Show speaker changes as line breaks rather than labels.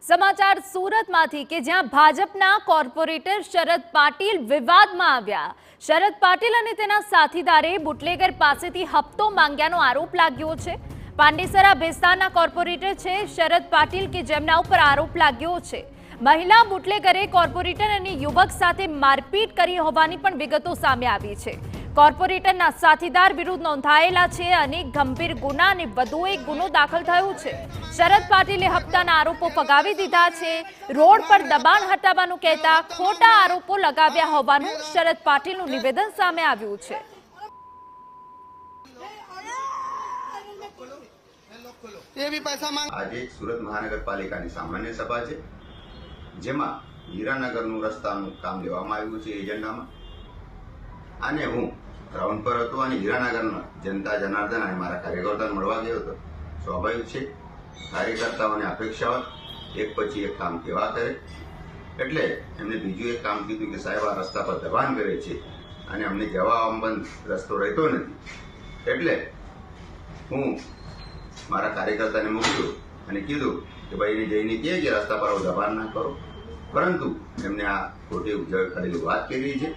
સમાચાર સુરતમાંથી કે જ્યાં ભાજપના કોર્પોરેટર શરદ પાટીલ વિવાદમાં આવ્યા। શરદ પાટીલ અને તેના સાથીદારે બુટલેગર પાસેથી હપ્તો માંગ્યાનો આરોપ લાગ્યો છે। પાંડેસરા વિસ્તારના કોર્પોરેટર છે શરદ પાટીલ કે જેમના ઉપર આરોપ લાગ્યો છે। મહિલા બુટલેગરે કોર્પોરેટર અને યુવક સાથે મારપીટ કરી હોવાની પણ વિગતો સામે આવી છે। કોર્પોરેટરના સાથીદાર વિરુદ્ધ નોંધાયેલા છે અનેક ગંભીર ગુના અને વધુ એક ગુનો દાખલ થયો છે। શરદ પાટીલે હપ્તાના આરોપો ફગાવી દીધા છે। રોડ પર દબાણ હટાવવાનું કહેતા ખોટા આરોપો લગાવ્યા હોવાનું શરદ પાટીલનું નિવેદન સામે આવ્યું છે।
આજે સુરત મહાનગરપાલિકાની સામાન્ય સભા છે જેમાં હીરાનગરનું રસ્તાનું કામ લેવામાં આવ્યું છે એજન્ડામાં। અને હું ગ્રાઉન્ડ પર હતો અને હીરાનગરના જનતા જનાર્દન અને મારા કાર્યકર્તાઓને મળવા ગયો હતો। સ્વાભાવિક છે કાર્યકર્તાઓની અપેક્ષાઓ એક પછી એક કામ કેવા કરે, એટલે એમને બીજું એક કામ કીધું કે સાહેબ આ રસ્તા પર દબાણ કરે છે અને અમને જવા આવવાનો રસ્તો રહેતો નથી। એટલે હું મારા કાર્યકર્તાને મોકલ્યો અને કીધું કે ભાઈ એને જઈને કહે કે રસ્તા પર દબાણ ના કરો, પરંતુ એમને આ ખોટી ઉજાગર કરેલી વાત કરી છે।